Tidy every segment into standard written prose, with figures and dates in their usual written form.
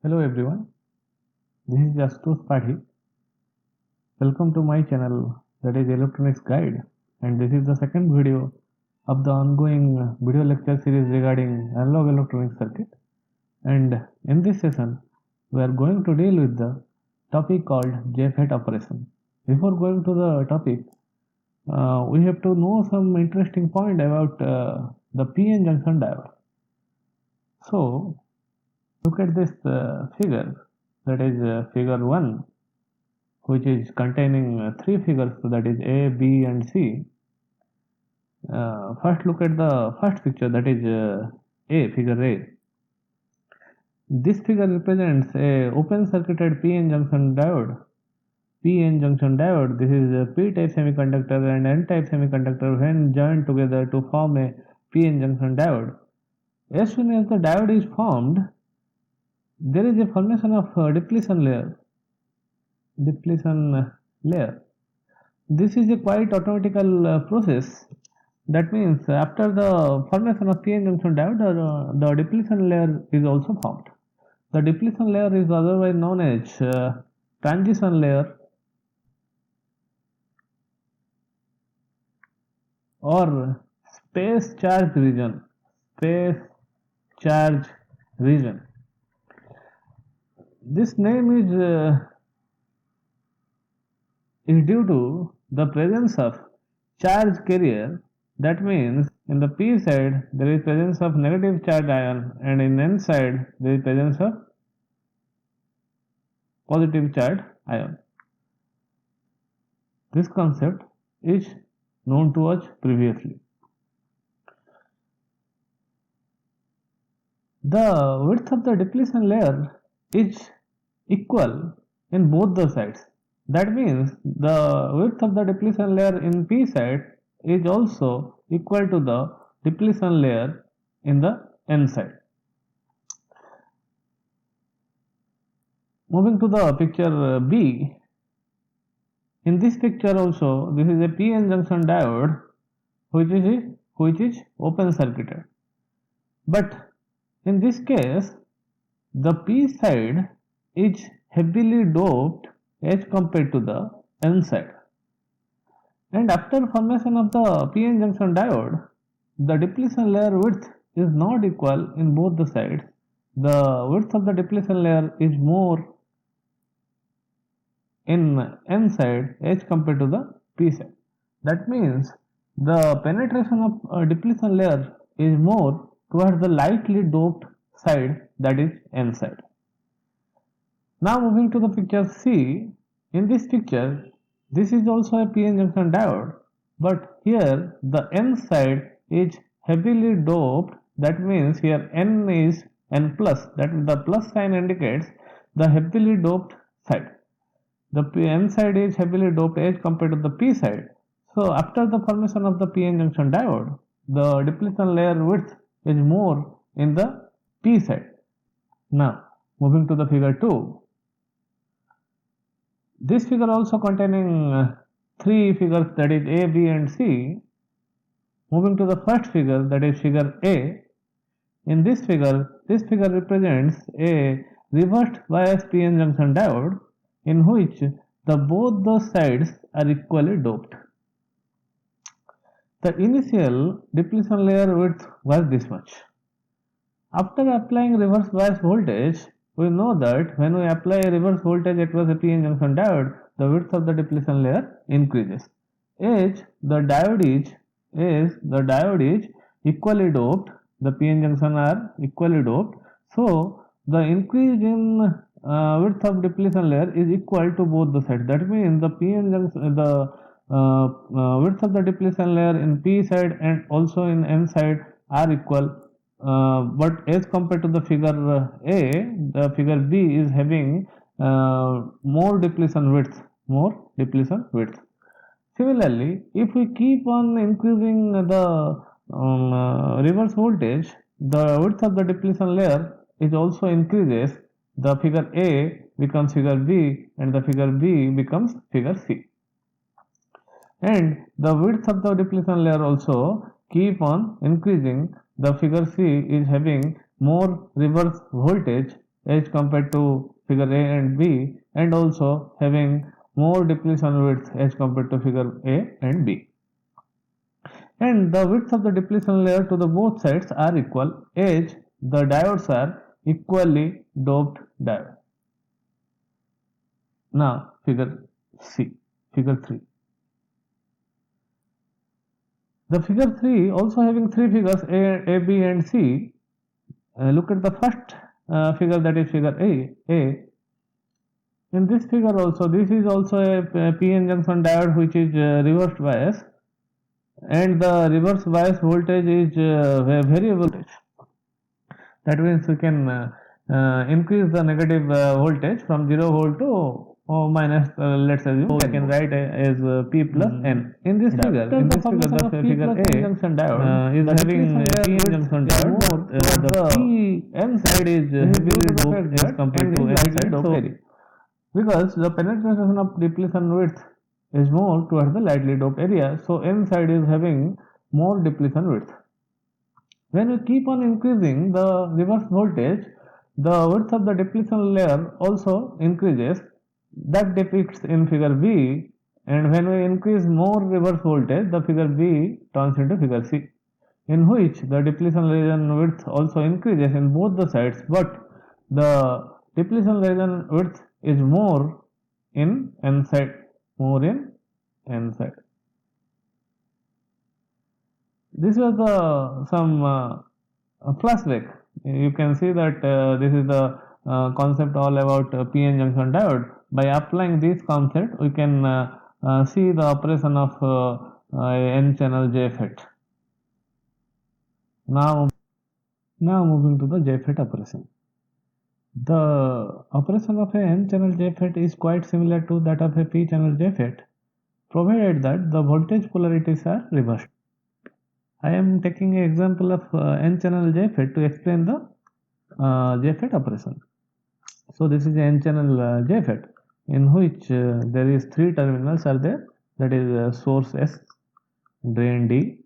Hello everyone, this is Jastus Padhi. Welcome to my channel, that is Electronics Guide, and this is the second video of the ongoing video lecture series regarding analog electronic circuit. And in this session we are going to deal with the topic called JFET operation. Before going to the topic, we have to know some interesting point about the PN junction diode. So look at this figure, that is figure 1, which is containing three figures, that is A, B and C. First look at the first picture, that is A, figure A. This figure represents a open circuited PN junction diode. PN junction diode, this is a P-type semiconductor and N-type semiconductor when joined together to form a PN junction diode. As soon as the diode is formed, there is a formation of depletion layer. This is a quite automatical process. That means after the formation of PN junction diode, the depletion layer is also formed. The depletion layer is otherwise known as transition layer or space charge region. This name is due to the presence of charge carrier. That means in the P side there is presence of negative charge ion and in N side there is presence of positive charge ion. This concept is known to us previously. The width of the depletion layer is equal in both the sides. That means the width of the depletion layer in P side is also equal to the depletion layer in the N side. Moving to the picture B, in this picture also this is a PN junction diode which is open circuited, but in this case the P side is heavily doped as compared to the N side, and after formation of the PN junction diode, the depletion layer width is not equal in both the sides. The width of the depletion layer is more in N side as compared to the P side. That means the penetration of depletion layer is more towards the lightly doped side, that is N side. Now moving to the picture C, in this picture this is also a PN junction diode, but here the N side is heavily doped. That means here N is N plus, that the plus sign indicates the heavily doped side. The N side is heavily doped as compared to the P side. So after the formation of the PN junction diode, the depletion layer width is more in the P side. Now moving to the figure 2. This figure also containing three figures, that is A, B and C. Moving to the first figure, that is figure A. In this figure represents a reversed bias PN junction diode in which both the sides are equally doped. The initial depletion layer width was this much. After applying reverse bias voltage, we know that when we apply a reverse voltage across a PN junction diode, the width of the depletion layer increases. As the diode is equally doped, the PN junction are equally doped, so the increase in width of depletion layer is equal to both the sides. That means the PN junction, width of the depletion layer in P side and also in N side are equal. But as compared to the figure A, the figure B is having more depletion width. Similarly, if we keep on increasing the reverse voltage, the width of the depletion layer is also increases. The figure A becomes figure B and the figure B becomes figure C. And the width of the depletion layer also keep on increasing. The figure C is having more reverse voltage as compared to figure A and B, and also having more depletion width as compared to figure A and B. And the width of the depletion layer to the both sides are equal as the diodes are equally doped diode. Now figure C, figure 3. The figure 3 also having three figures A, B and C. Look at the first figure, that is figure A. In this figure also, this is also a PN junction diode which is reversed bias, and the reverse bias voltage is variable voltage. That means we can increase the negative voltage from 0 volt to minus, let's assume, so I can write as P plus N. In this figure, the figure A junction diode is having PN junction diode, but the PN side is heavily doped as compared to N side. So because the penetration of depletion width is more towards the lightly doped area, so N side is having more depletion width. When we keep on increasing the reverse voltage, the width of the depletion layer also increases. That depicts in figure B, and when we increase more reverse voltage, the figure B turns into figure C, in which the depletion region width also increases in both the sides, but the depletion region width is more in N side, This was the some flashback. You can see that this is the concept all about PN junction diode. By applying this concept, we can see the operation of N channel JFET. Now moving to the JFET operation. The operation of a N channel JFET is quite similar to that of a P channel JFET, provided that the voltage polarities are reversed. I am taking an example of N channel JFET to explain the JFET operation. So this is N channel JFET, in which there is three terminals are there, that is source S, drain D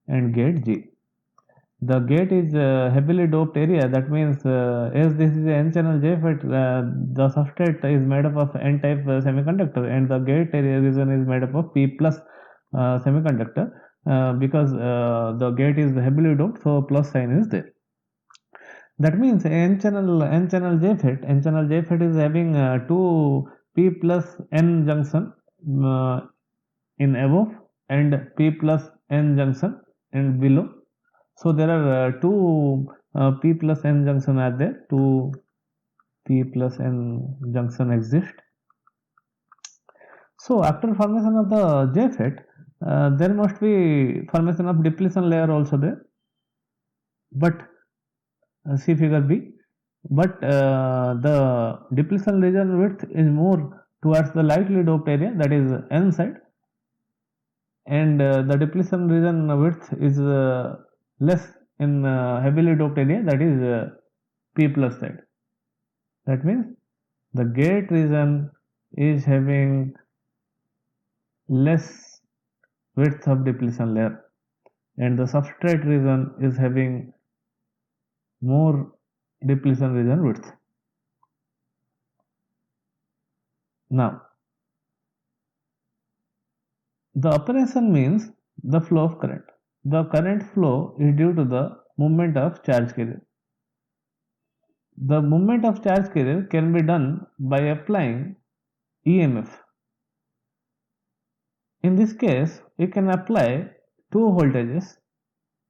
and gate G. The gate is heavily doped area. That means as this is N channel JFET, the substrate is made up of N type semiconductor, and the gate area region is made up of P plus semiconductor. Because the gate is heavily doped, so plus sign is there. That means N channel JFET is having two P plus N junction in above and P plus N junction in below. So there are two P plus N junction are there. Two P plus N junction exist. So after formation of the JFET, there must be formation of depletion layer also there, but see figure B. But the depletion region width is more towards the lightly doped area, that is N side, and the depletion region width is less in heavily doped area, that is P plus side. That means the gate region is having less width of depletion layer, and the substrate region is having more depletion region width. Now, the operation means the flow of current. The current flow is due to the movement of charge carrier. The movement of charge carrier can be done by applying EMF. In this case, we can apply two voltages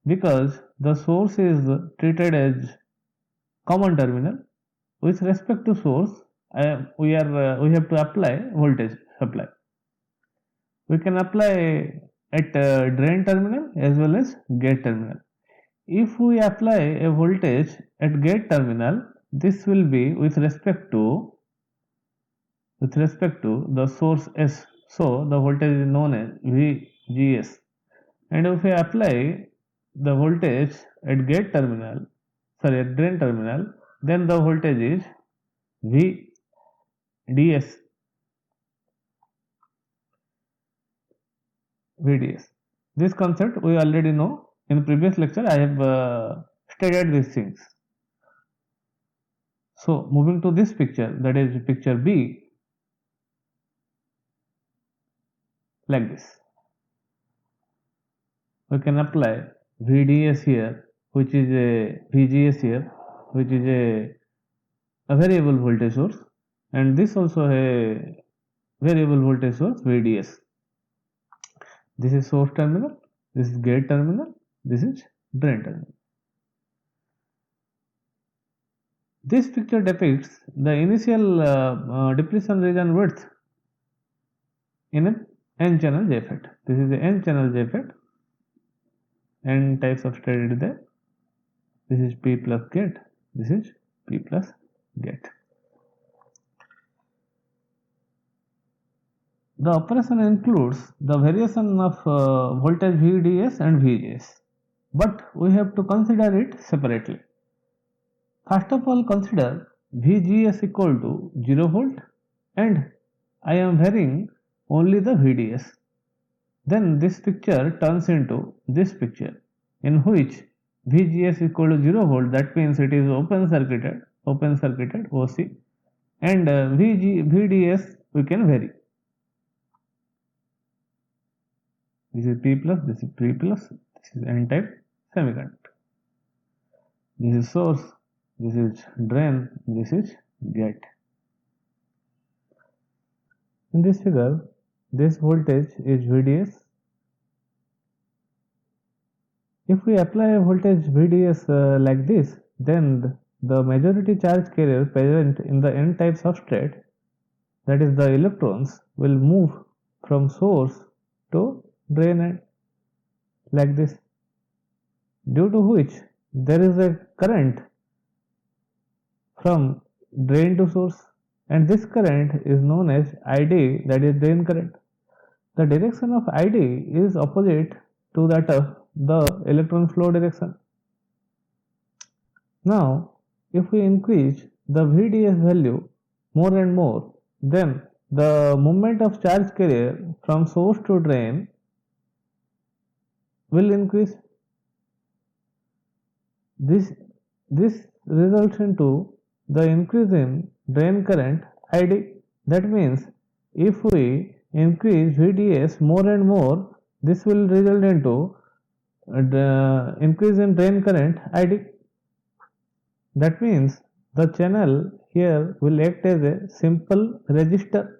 because the source is treated as common terminal. With respect to source, we have to apply voltage supply. We can apply at drain terminal as well as gate terminal. If we apply a voltage at gate terminal, this will be with respect to the source S. So the voltage is known as VGS. And if we apply the voltage at gate terminal, at drain terminal, then the voltage is VDS. This concept we already know. In previous lecture I have stated these things. So moving to this picture, that is picture B, like this. We can apply VDS here, which is a VGS here, which is a variable voltage source, and this also a variable voltage source VDS. This is source terminal, this is gate terminal, this is drain terminal. This picture depicts the initial depletion region width in an N-channel JFET. This is the N-channel JFET. N types of state is there. This is P plus gate. This is P plus gate. The operation includes the variation of voltage VDS and VGS, but we have to consider it separately. First of all, consider VGS equal to 0 volt and I am varying only the VDS. Then this picture turns into this picture in which VGS equal to 0 volt, that means it is open circuited OC, and VDS we can vary. This is P plus, this is P plus, this is N type semiconductor. This is source, this is drain, this is gate. In this figure, this voltage is VDS. If we apply a voltage VDS like this, then the majority charge carrier present in the N type substrate, that is the electrons, will move from source to drain end like this, due to which there is a current from drain to source, and this current is known as ID, that is drain current. The direction of ID is opposite to that of the electron flow direction. Now, if we increase the VDS value more and more, then the movement of charge carrier from source to drain will increase. This results into the increase in drain current ID. That means if we increase VDS more and more, this will result into the increase in drain current ID. That means the channel here will act as a simple resistor.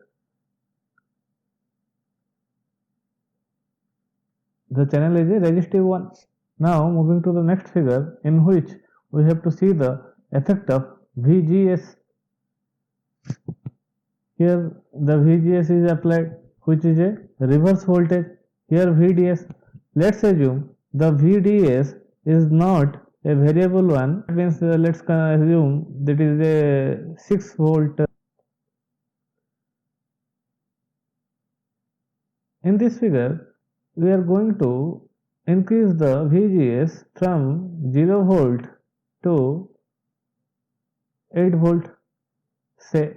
The channel is a resistive one. Now moving to the next figure, in which we have to see the effect of VGS. Here the VGS is applied, which is a reverse voltage. Here VDS. Let's assume the VDS is not a variable one. That means let's assume that is a 6 volt. In this figure, we are going to increase the VGS from 0 volt to 8 volt, say,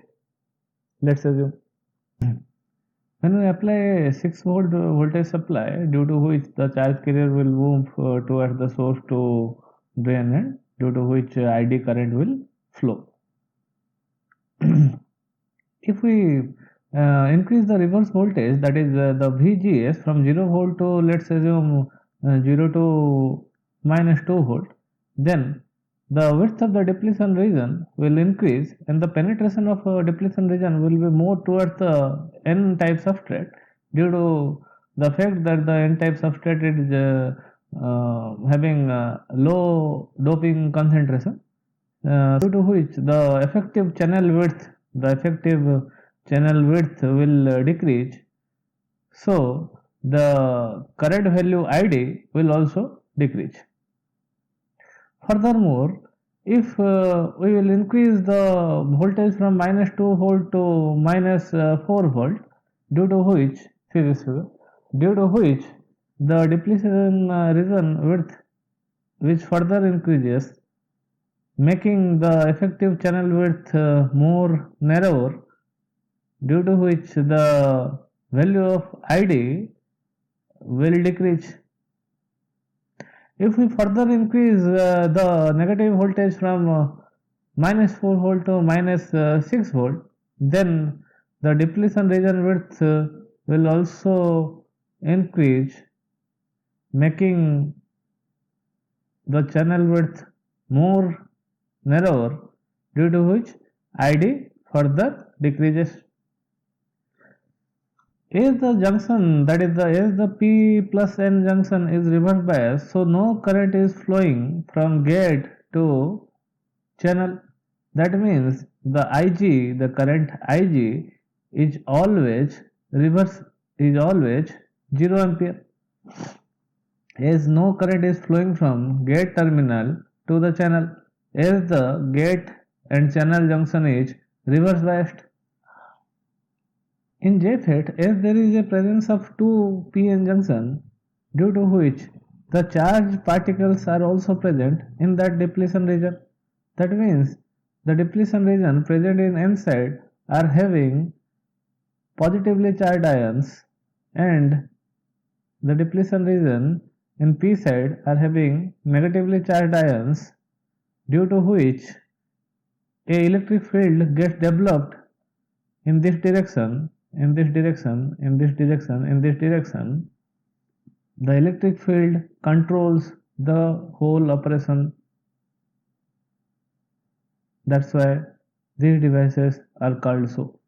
let's assume. When we apply a 6 volt voltage supply, due to which the charge carrier will move towards the source to drain end, due to which ID current will flow. If we increase the reverse voltage, that is the VGS, from 0 volt to, let's assume 0 to minus 2 volt, then the width of the depletion region will increase and the penetration of depletion region will be more towards the N type substrate, due to the fact that the N type substrate is having low doping concentration, due to which the effective channel width will decrease. So the current value ID will also decrease. Furthermore, if we will increase the voltage from minus 2 volt to minus 4 volt, due to which, see this figure, due to which the depletion region width which further increases, making the effective channel width more narrower, due to which the value of ID will decrease. If we further increase the negative voltage from minus 4 volt to minus 6 volt, then the depletion region width will also increase, making the channel width more narrower, due to which ID further decreases. As the junction, that is as the P plus N junction is reverse bias, so no current is flowing from gate to channel. That means the Ig, the current Ig is always reverse, is always 0 ampere, as no current is flowing from gate terminal to the channel, as the gate and channel junction is reverse biased. In JFET, as there is a presence of two p-n junction, due to which the charged particles are also present in that depletion region. That means the depletion region present in n side are having positively charged ions, and the depletion region in p side are having negatively charged ions, due to which a electric field gets developed in this direction, in this direction, in this direction, in this direction. The electric field controls the whole operation. That's why these devices are called so.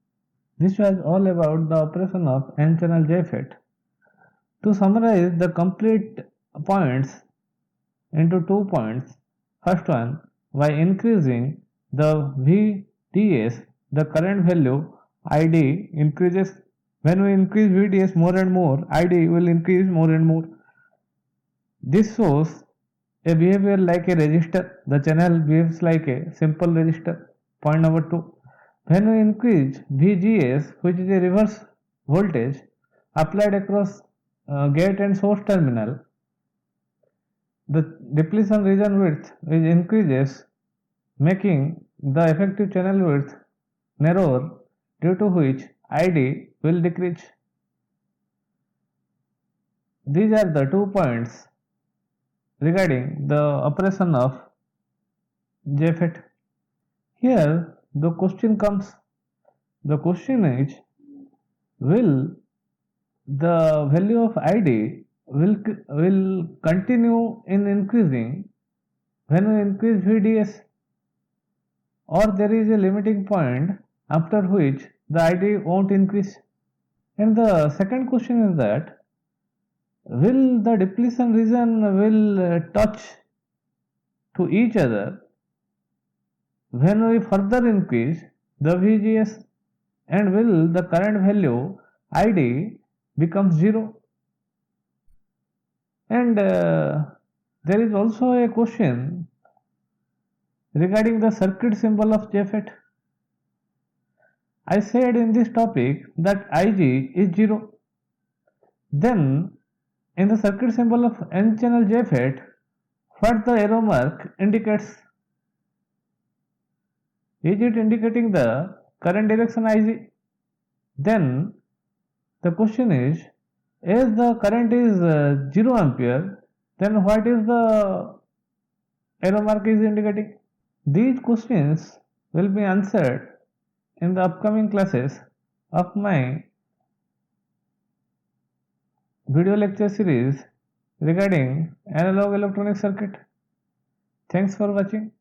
This was all about the operation of N-channel JFET. To summarize the complete points into 2 points, first one, by increasing the VDS, the current value ID increases. When we increase VDS more and more, ID will increase more and more. This shows a behavior like a resistor. The channel behaves like a simple resistor. Point number 2. When we increase VGS, which is a reverse voltage applied across gate and source terminal, the depletion region width increases, making the effective channel width narrower, due to which ID will decrease. These are the 2 points regarding the operation of JFET. Here the question comes. The question is, will the value of ID will continue in increasing when we increase VDS, or there is a limiting point after which the ID won't increase? And the second question is that, will the depletion region will touch to each other when we further increase the VGS, and will the current value ID becomes 0? And there is also a question regarding the circuit symbol of JFET. I said in this topic that Ig is 0. Then in the circuit symbol of N-channel JFET, what the arrow mark indicates? Is it indicating the current direction Ig? Then the question is, as the current is 0 ampere, then what is the arrow mark is indicating? These questions will be answered in the upcoming classes of my video lecture series regarding analog electronic circuit. Thanks for watching.